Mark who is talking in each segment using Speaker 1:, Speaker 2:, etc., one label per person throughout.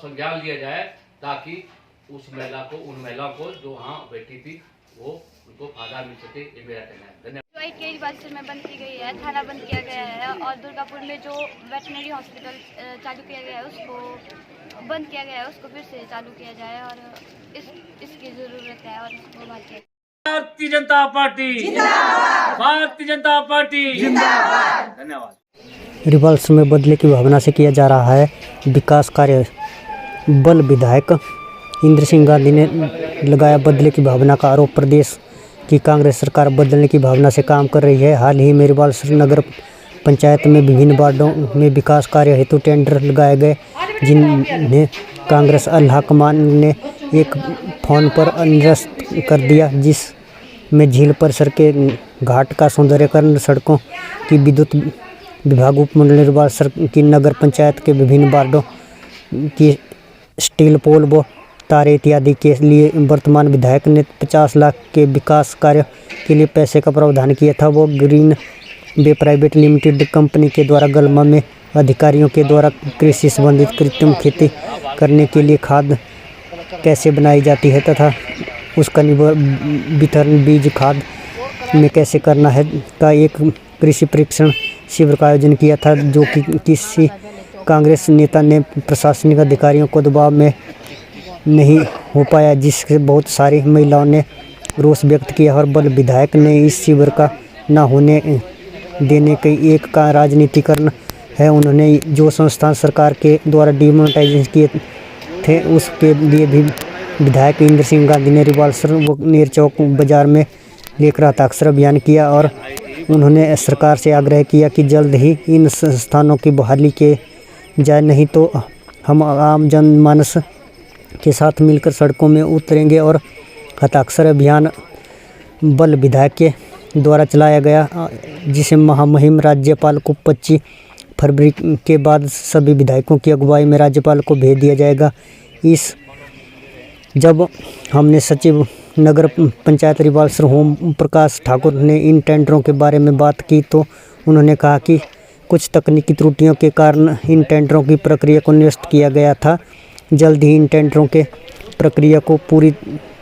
Speaker 1: संज्ञान लिया जाए ताकि उस महिला को, उन महिलाओं को जो वहाँ बैठी थी वो उनको फायदा मिल सके। ये मेरा कहना है। धन्यवाद।
Speaker 2: केजरीवाल में बंद की गई है, थाना बंद किया गया है और दुर्गापुर में जो वेटनरी हॉस्पिटल चालू किया गया है उसको बंद किया गया है, उसको फिर से चालू किया जाए और इसकी ज़रूरत है और इसको बात।
Speaker 1: भारतीय जनता पार्टी जिंदाबाद, भारतीय जनता पार्टी जिंदाबाद। धन्यवाद।
Speaker 3: रिपल्स में बदले की भावना से किया जा रहा है विकास कार्य। बल विधायक इंद्र सिंह गांधी ने लगाया बदले की भावना का आरोप। प्रदेश की कांग्रेस सरकार बदलने की भावना से काम कर रही है। हाल ही में रिपल्स नगर पंचायत में विभिन्न वार्डों में विकास कार्य हेतु टेंडर लगाए गए, जिन्हें कांग्रेस अल्लाह कमान ने एक फोन पर निरस्त कर दिया, जिसमें झील परिसर के घाट का सौंदर्यकरण, सड़कों की विद्युत विभाग, उपमंडल रिपल्स की नगर पंचायत के विभिन्न वार्डों की स्टील पोल व तारे इत्यादि के लिए वर्तमान विधायक ने 50 लाख के विकास कार्य के लिए पैसे का प्रावधान किया था। वो ग्रीन वे प्राइवेट लिमिटेड कंपनी के द्वारा गलमा में अधिकारियों के द्वारा कृषि संबंधित कृत्रिम खेती करने के लिए खाद कैसे बनाई जाती है तथा उसका वितरण बीज खाद में कैसे करना है का एक कृषि परीक्षण शिविर का आयोजन किया था, जो कि किसी कांग्रेस नेता ने प्रशासनिक अधिकारियों को दबाव में नहीं हो पाया, जिससे बहुत सारी महिलाओं ने रोष व्यक्त किया और बल विधायक ने इस शिविर का न होने देने के एक का राजनीतिकरण है। उन्होंने जो संस्थान सरकार के द्वारा डिमोनेटाइज किए थे उसके लिए भी विधायक इंद्र सिंह गांधी ने रिपल्स व नेरचौक बाजार में लेकर हस्ताक्षर अभियान किया और उन्होंने सरकार से आग्रह किया कि जल्द ही इन संस्थानों की बहाली की जाए, नहीं तो हम आम जनमानस के साथ मिलकर सड़कों में उतरेंगे। और हस्ताक्षर अभियान बल विधायक के द्वारा चलाया गया, जिसे महामहिम राज्यपाल को 25 फरवरी के बाद सभी विधायकों की अगुवाई में राज्यपाल को भेज दिया जाएगा। जब हमने सचिव नगर पंचायत रिपल्स ओम प्रकाश ठाकुर ने इन टेंडरों के बारे में बात की तो उन्होंने कहा कि कुछ तकनीकी त्रुटियों के कारण इन टेंडरों की प्रक्रिया को निरस्त किया गया था। जल्द ही इन टेंडरों के प्रक्रिया को पूरी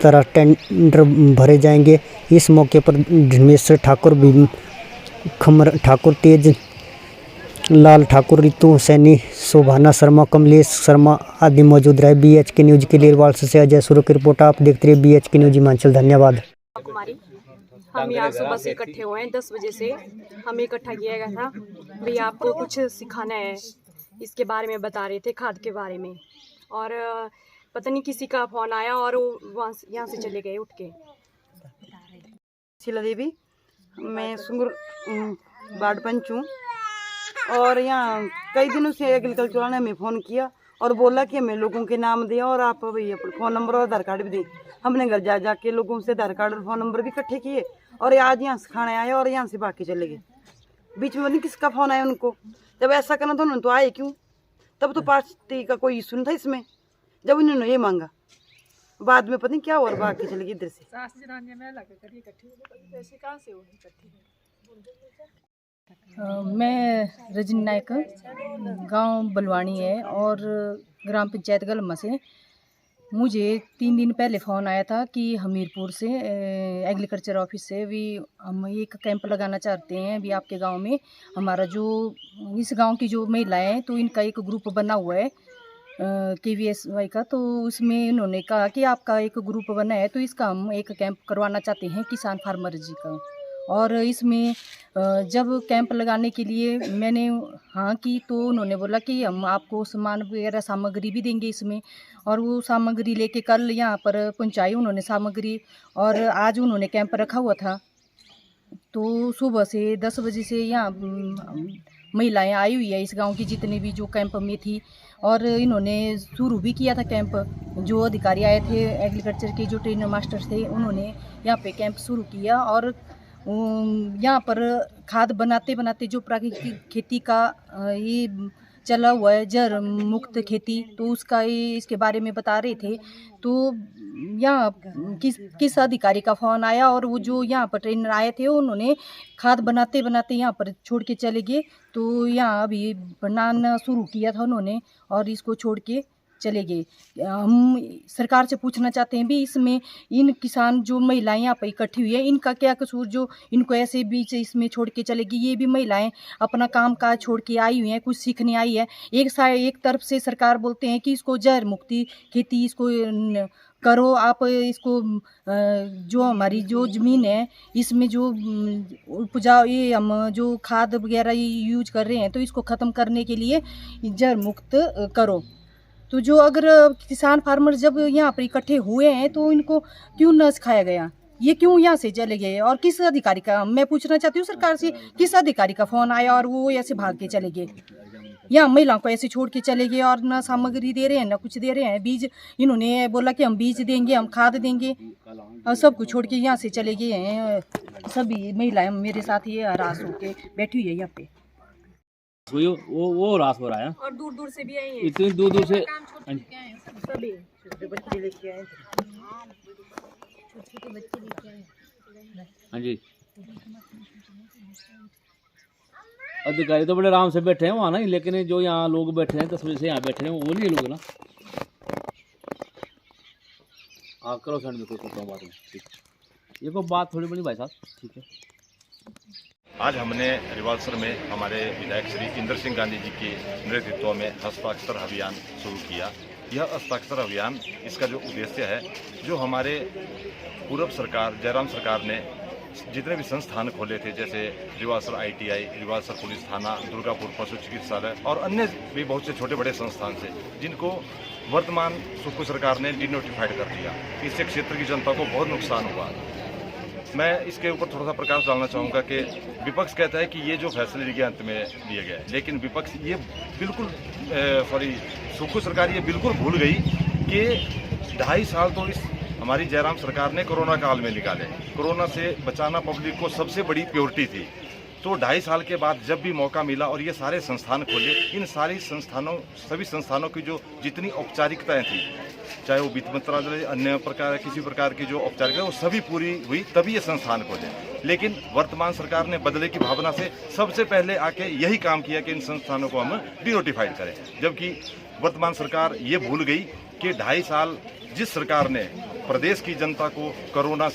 Speaker 3: तरह टेंडर भरे जाएंगे। इस मौके पर धर्मेश्वर ठाकुर, खमर ठाकुर, तेज लाल ठाकुर, रितु सैनी, शोभाना शर्मा, कमलेश शर्मा आदि मौजूद रहे। BHK न्यूज़ के लिए रिपल्स से अजय सुरो की रिपोर्ट। आप देखते रहिए BHK न्यूज़ हिमाचल। धन्यवाद।
Speaker 4: कुमारी, हम यहाँ सुबह से इकट्ठे हुए हैं। 10 बजे से हमें इकट्ठा किया गया था। भैया आपको कुछ सिखाना है, इसके बारे में बता रहे थे, खाद के बारे में। और पता नहीं किसी का फ़ोन आया और वो यहाँ से चले गए उठ के।
Speaker 5: शीला देवी, मैं सुंगुर वार्ड पंच हूँ और यहाँ कई दिनों से एग्रीकल्चर वाले ने हमें फ़ोन किया और बोला कि हमें लोगों के नाम दिया और आप भैया फ़ोन नंबर और आधार कार्ड भी दें। हमने घर जा जाके लोगों से आधार कार्ड और फ़ोन नंबर भी इकट्ठे किए और आज यहाँ से खाने आए और यहाँ से बाकी चले गए। बीच में नहीं किसका फ़ोन आया उनको। जब ऐसा करना था उन्होंने तो आए क्यों? तब तो पार्टी का कोई इशू नहीं था इसमें, जब उन्होंने ये मांगा। बाद में पता नहीं क्या हुआ, बाकी चले गए इधर से।
Speaker 6: मैं रजनी नायक, गांव बलवानी है और ग्राम पंचायत गलमा से। मुझे 3 दिन पहले फ़ोन आया था कि हमीरपुर से एग्रीकल्चर ऑफिस से भी हम एक कैंप लगाना चाहते हैं भी आपके गांव में। हमारा जो इस गांव की जो महिलाएं हैं तो इनका एक ग्रुप बना हुआ है KVSY का, तो उसमें इन्होंने कहा कि आपका एक ग्रुप बना है तो इसका हम एक कैंप करवाना चाहते हैं किसान फार्मर जी का। और इसमें जब कैंप लगाने के लिए मैंने हाँ की तो उन्होंने बोला कि हम आपको सामान वगैरह सामग्री भी देंगे इसमें। और वो सामग्री लेके कल यहाँ पर पहुँचाई उन्होंने सामग्री और आज उन्होंने कैंप रखा हुआ था। तो सुबह से 10 बजे से यहाँ महिलाएं आई हुई है इस गांव की जितने भी जो कैंप में थी और इन्होंने शुरू भी किया था कैंप। जो अधिकारी आए थे एग्रीकल्चर के जो ट्रेनर मास्टर थे उन्होंने यहाँ पे कैंप शुरू किया और यहाँ पर खाद बनाते बनाते जो प्राकृतिक खेती का ये चला हुआ है जड़ मुक्त खेती, तो उसका ये इसके बारे में बता रहे थे। तो यहाँ किस अधिकारी का फ़ोन आया और वो जो यहाँ पर ट्रेनर आए थे उन्होंने खाद बनाते बनाते यहाँ पर छोड़ के चले गए। तो यहाँ अभी बनाना शुरू किया था उन्होंने और इसको छोड़ के चले गए। हम सरकार से पूछना चाहते हैं भी इसमें इन किसान जो महिलाएं यहाँ पर इकट्ठी हुई है इनका क्या कसूर जो इनको ऐसे बीच इसमें छोड़ के चले गई। ये भी महिलाएं अपना काम काज छोड़ के आई हुई हैं, कुछ सीखने आई है। एक तरफ से सरकार बोलते हैं कि इसको जहर मुक्ति खेती इसको करो, आप इसको जो हमारी जो ज़मीन है इसमें जो उपजाऊ ये हम जो खाद वगैरह यूज कर रहे हैं तो इसको ख़त्म करने के लिए जहर मुक्त करो। तो जो अगर किसान फार्मर जब यहाँ पर इकट्ठे हुए हैं तो इनको क्यों न सिखाया गया, ये क्यों यहाँ से चले गए और किस अधिकारी का, मैं पूछना चाहती हूँ सरकार से, किस अधिकारी का फ़ोन आया और वो ऐसे भाग के चले गए। यहाँ महिलाओं को ऐसे छोड़ के चले गए और ना सामग्री दे रहे हैं ना कुछ दे रहे हैं। बीज इन्होंने बोला कि हम बीज देंगे, हम खाद देंगे और सब कुछ छोड़ के यहाँ से चले गए हैं। सभी महिलाएं मेरे साथ ये हरास होके बैठी हुई है यहाँ पे।
Speaker 1: वो रास हो रहा है
Speaker 4: और दूर दूर से भी आई हैं,
Speaker 1: इतनी दूर दूर से।
Speaker 4: सभी
Speaker 5: छोटे बच्चे लेके आए थे।
Speaker 1: हाँ जी, अधिकारी तो बड़े आराम से बैठे हैं वहाँ नहीं, लेकिन जो यहाँ लोग बैठे हैं 10 बजे से यहाँ बैठे हैं वो नहीं लोग ना। हाँ करो सर, देखो कोई बात नहीं, ठीक है। ये कोई बात थोड़ी बड़ी भाई साहब, ठीक है।
Speaker 7: आज हमने रिवालसर में हमारे विधायक श्री इंद्र सिंह गांधी जी के नेतृत्व में हस्ताक्षर अभियान शुरू किया। यह हस्ताक्षर अभियान, इसका जो उद्देश्य है, जो हमारे पूर्व सरकार जयराम सरकार ने जितने भी संस्थान खोले थे, जैसे रिवालसर ITI, रिवालसर पुलिस थाना, दुर्गापुर पशु चिकित्सालय और अन्य भी बहुत से छोटे बड़े संस्थान थे, जिनको वर्तमान सुक्खू सरकार ने डिनोटिफाइड कर दिया। इससे क्षेत्र की जनता को बहुत नुकसान हुआ। मैं इसके ऊपर थोड़ा सा प्रकाश डालना चाहूँगा कि विपक्ष कहता है कि ये जो फैसले लिए अंत में लिए गए, लेकिन विपक्ष ये बिल्कुल सुक्खू सरकार ये बिल्कुल भूल गई कि 2.5 साल तो इस हमारी जयराम सरकार ने कोरोना काल में निकाले। कोरोना से बचाना पब्लिक को सबसे बड़ी प्योरिटी थी। तो 2.5 साल के बाद जब भी मौका मिला और ये सारे संस्थान खोले, इन सभी संस्थानों की जो जितनी औपचारिकताएं थी, चाहे वो वित्त मंत्रालय अन्य प्रकार किसी प्रकार की जो औपचारिकता वो सभी पूरी हुई, तभी ये संस्थान खोले। लेकिन वर्तमान सरकार ने बदले की भावना से सबसे पहले आके यही काम किया कि इन संस्थानों को हम डिनोटिफाइड करें, जबकि वर्तमान सरकार ये भूल गई कि 2.5 साल जिस सरकार ने प्रदेश की जनता को कोरोना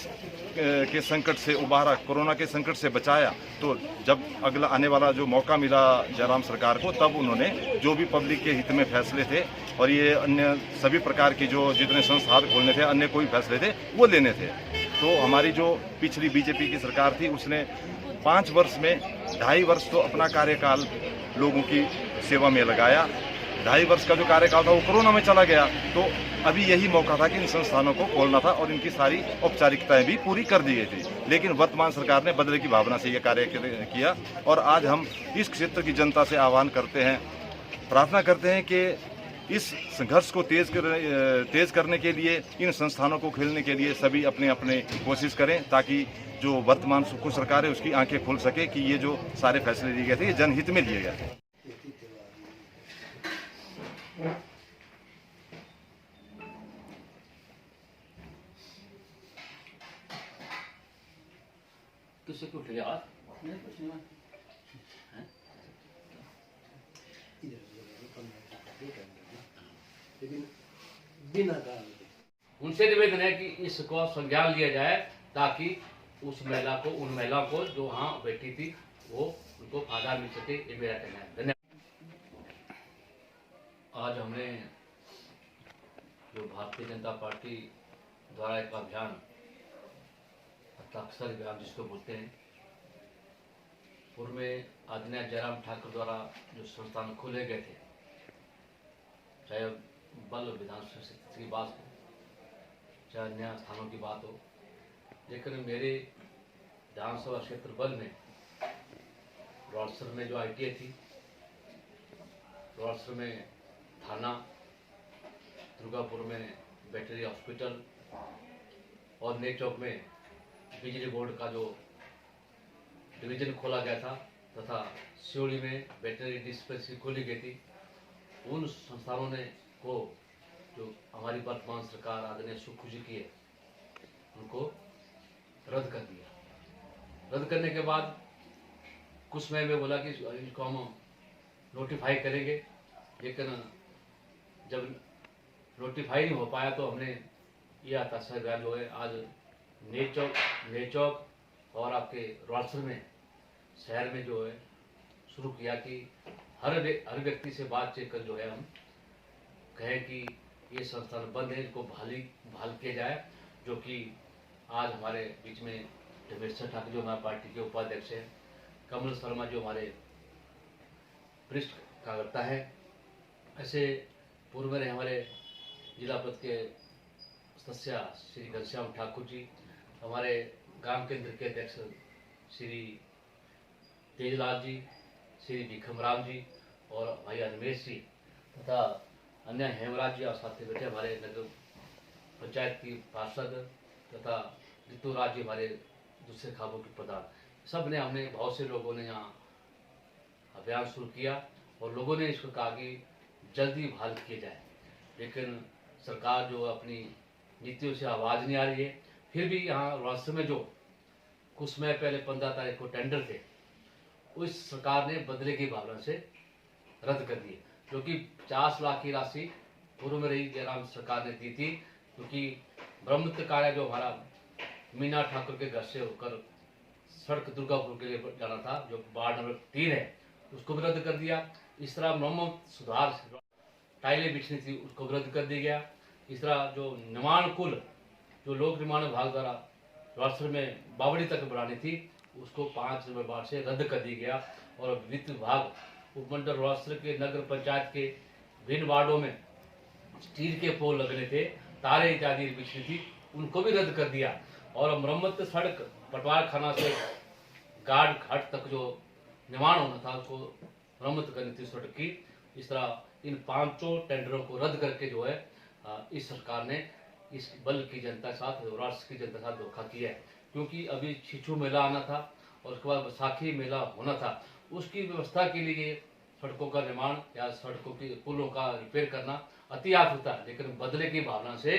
Speaker 7: के संकट से उबारा, कोरोना के संकट से बचाया, तो जब अगला आने वाला जो मौका मिला जयराम सरकार को, तब उन्होंने जो भी पब्लिक के हित में फैसले थे और ये अन्य सभी प्रकार की जो जितने संस्थान खोलने थे, अन्य कोई फैसले थे वो लेने थे। तो हमारी जो पिछली बीजेपी की सरकार थी उसने 5 वर्ष में 2.5 वर्ष तो अपना कार्यकाल लोगों की सेवा में लगाया। 2.5 वर्ष का जो कार्यकाल था वो कोरोना में चला गया। तो अभी यही मौका था कि इन संस्थानों को खोलना था और इनकी सारी औपचारिकताएं भी पूरी कर दी गई थी। लेकिन वर्तमान सरकार ने बदले की भावना से यह कार्य किया और आज हम इस क्षेत्र की जनता से आह्वान करते हैं, प्रार्थना करते हैं कि इस संघर्ष को तेज करने के लिए, इन संस्थानों को खोलने के लिए सभी अपने अपने कोशिश करें, ताकि जो वर्तमान सुक्खू सरकार है उसकी आंखें खुल सके कि ये जो सारे फैसले लिए गए थे ये जनहित में लिए गए थे।
Speaker 1: किससे क्यों उठे यार? उनसे निवेदन है कि इसको संज्ञान लिया जाए ताकि उस महिला को, उन महिलाओं को जो वहाँ बैठी थी, वो उनको फायदा मिल सके। ये मेरा कहना है। धन्यवाद। आज हमने जो भारतीय जनता पार्टी द्वारा एक अभियान, हस्ताक्षर अभियान जिसको बोलते हैं, पूर्व में आदरणीय जयराम ठाकुर द्वारा जो संस्थान खोले गए थे, चाहे बल विधानसभा क्षेत्र की बात हो, चाहे अन्य स्थानों की बात हो, लेकिन मेरे विधानसभा क्षेत्र बल में रिवालसर में जो ITI थी, रिवालसर में थाना, दुर्गापुर में वेटनरी हॉस्पिटल और नए चौक में बिजली बोर्ड का जो डिवीजन खोला गया था, तथा सियोड़ी में वेटनरी डिस्पेंसरी खोली गई थी, उन संस्थानों ने को जो हमारी वर्तमान सरकार आदरणीय सुक्खू जी की है, उनको रद्द कर दिया। रद्द करने के बाद कुछ समय में बोला कि इनको हम नोटिफाई करेंगे, लेकिन जब नोटिफाई नहीं हो पाया तो हमने यह हताशा बयान जो है आज नेक चौक और आपके रॉल्सर में शहर में जो है शुरू किया कि हर व्यक्ति से बातचीत कर जो है हम कहें कि ये संस्थान बंद है, इनको बहाल किया जाए। जो कि आज हमारे बीच में धर्मेश्वर ठाकुर जो हमारे पार्टी के उपाध्यक्ष हैं, कमल शर्मा जो हमारे वरिष्ठ कार्यकर्ता है, ऐसे पूर्व में हमारे जिला पद के सदस्य श्री घनश्याम ठाकुर जी, हमारे ग्राम केंद्र के अध्यक्ष श्री तेजलाल जी, श्री भिखम राम जी और भाई अनमेश जी तथा अन्य हेमराज जी और साथ में बैठे हमारे नगर पंचायत की पार्षद तथा ऋतुराज जी हमारे दूसरे खाबों के प्रधान, सब ने हमने बहुत से लोगों ने यहाँ अभियान शुरू किया और लोगों ने इसको कहा कि जल्दी बहाल किया जाए। लेकिन सरकार जो अपनी नीतियों से आवाज़ नहीं आ रही है। फिर भी यहाँ राष्ट्र में जो कुछ समय पहले 15 तारीख को टेंडर थे, उस सरकार ने बदले की भावना से रद्द कर दिए, क्योंकि 50 लाख की राशि पूर्व में रही जयराम सरकार ने दी थी, क्योंकि ब्रह्मत्व कार्य जो हमारा मीना ठाकुर के घर से होकर सड़क दुर्गापुर के लिए जाना था, जो वार्ड नंबर 3 है, उसको भी रद्द कर दिया। इस तरह मरम्मत सुधार टाइलें बिछनी थी, उसको भी रद्द कर दिया गया। इस तरह जो निर्माण कुल जो लोक निर्माण विभाग द्वारा राष्ट्र में बावड़ी तक बढ़ानी थी, उसको 5 नंबर वार्ड से रद्द कर दिया गया। और वित्त विभाग उपमंडल राष्ट्र के नगर पंचायत के विभिन्न वार्डों में स्टील के पोल लगने थे, तारे इत्यादि बिछनी थी, उनको भी रद्द कर दिया। और मरम्मत सड़क पटवार खाना से गार्ड घाट तक जो निर्माण होना था, उसको मरम्मत करनी थी सड़क की। इस तरह इन 5 टेंडरों को रद्द करके जो है इस सरकार ने इस बल की जनता के साथ, राष्ट्र की जनता के साथ धोखा किया है। क्योंकि अभी छिछू मेला आना था और उसके बाद बैसाखी मेला होना था, उसकी व्यवस्था के लिए सड़कों का निर्माण या सड़कों की पुलों का रिपेयर करना अति आस होता है। लेकिन बदले की भावना से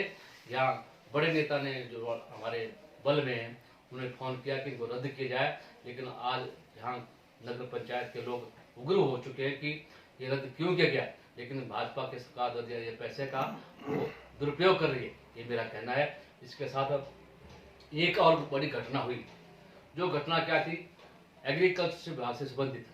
Speaker 1: यहाँ बड़े नेता ने जो हमारे बल में हैं, उन्होंने फोन किया कि इनको रद्द किया जाए। लेकिन आज यहाँ नगर पंचायत के लोग उग्र हो चुके हैं कि ये रद्द क्यों किया गया। लेकिन भाजपा के सरकार द्वारा ये पैसे का वो दुरुपयोग कर रही है, ये मेरा कहना है। इसके साथ अब एक और बड़ी घटना हुई। जो घटना क्या थी, एग्रीकल्चर विभाग से संबंधित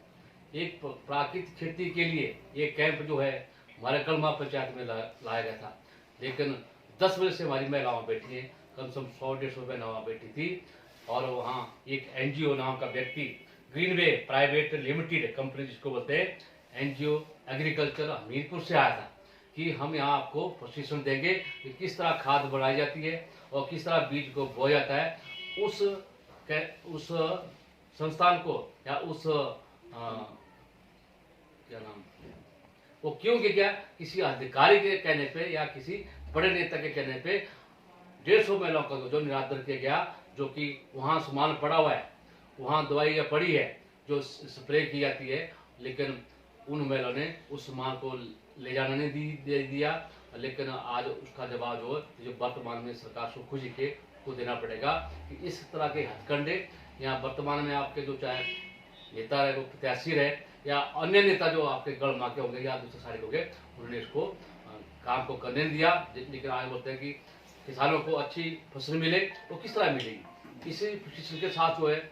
Speaker 1: एक प्राकृतिक खेती के लिए एक कैंप जो है हमारे कलमा पंचायत में लाया गया था। लेकिन 10 बजे से हमारी महिलाएं बैठी हैं, कम से कम 100-150 महिलाएं बैठी थी। और वहाँ एक NGO नाम का व्यक्ति, ग्रीनवे प्राइवेट लिमिटेड कंपनी जिसको बोलते हैं, NGO एग्रीकल्चर हमीरपुर से आया था कि हम यहाँ आपको प्रशिक्षण देंगे कि किस तरह खाद बनाई जाती है और किस तरह बीज को बोया जाता है। उस संस्थान को या उस क्या नाम वो क्यों किया, किसी अधिकारी के कहने पे या किसी बड़े नेता के कहने पे 150 महिलाओं का जो निरादर किया गया। जो कि वहाँ सामान पड़ा हुआ है, वहाँ दवाइयाँ पड़ी है जो स्प्रे की जाती है, लेकिन उन महिलाओं ने उस सामान को ले जाने नहीं दे दिया। लेकिन आज उसका जवाब जो वर्तमान में सरकार से खुशी के को देना पड़ेगा कि इस तरह के हथकंडे यहाँ वर्तमान में आपके जो चाहे नेता रहे, वो प्रत्याशी रहे या अन्य नेता जो आपके गढ़ माके होंगे या दूसरे सारे होंगे, उन्होंने इसको काम को करने नहीं दिया। लेकिन आज बोलते हैं कि किसानों को अच्छी फसल मिले, तो किस तरह मिलेगी। इसी प्रशिक्षण के साथ जो है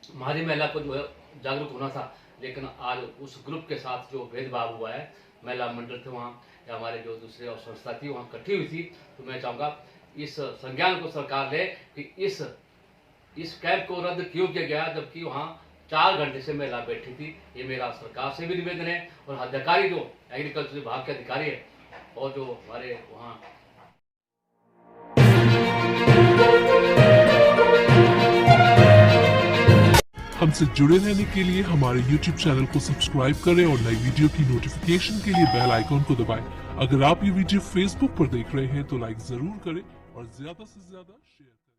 Speaker 1: हमारी महिला को जो है जागरूक होना था। लेकिन आज उस ग्रुप के साथ जो भेदभाव हुआ है, महिला मंडल थे वहाँ या हमारे जो दूसरे और संस्था थी वहाँ इकट्ठी हुई थी, तो मैं चाहूँगा इस संज्ञान को सरकार ले कि इस कैंप को रद्द क्यों किया गया, जबकि वहाँ 4 घंटे से महिला बैठी थी। ये मेरा सरकार से भी निवेदन है। और अधिकारी जो एग्रीकल्चर विभाग के अधिकारी है और जो हमारे वहाँ
Speaker 8: हमसे जुड़े रहने के लिए हमारे YouTube चैनल को सब्सक्राइब करें और नई वीडियो की नोटिफिकेशन के लिए बेल आइकॉन को दबाएं। अगर आप ये वीडियो Facebook पर देख रहे हैं तो लाइक जरूर करें और ज्यादा से ज्यादा शेयर करें।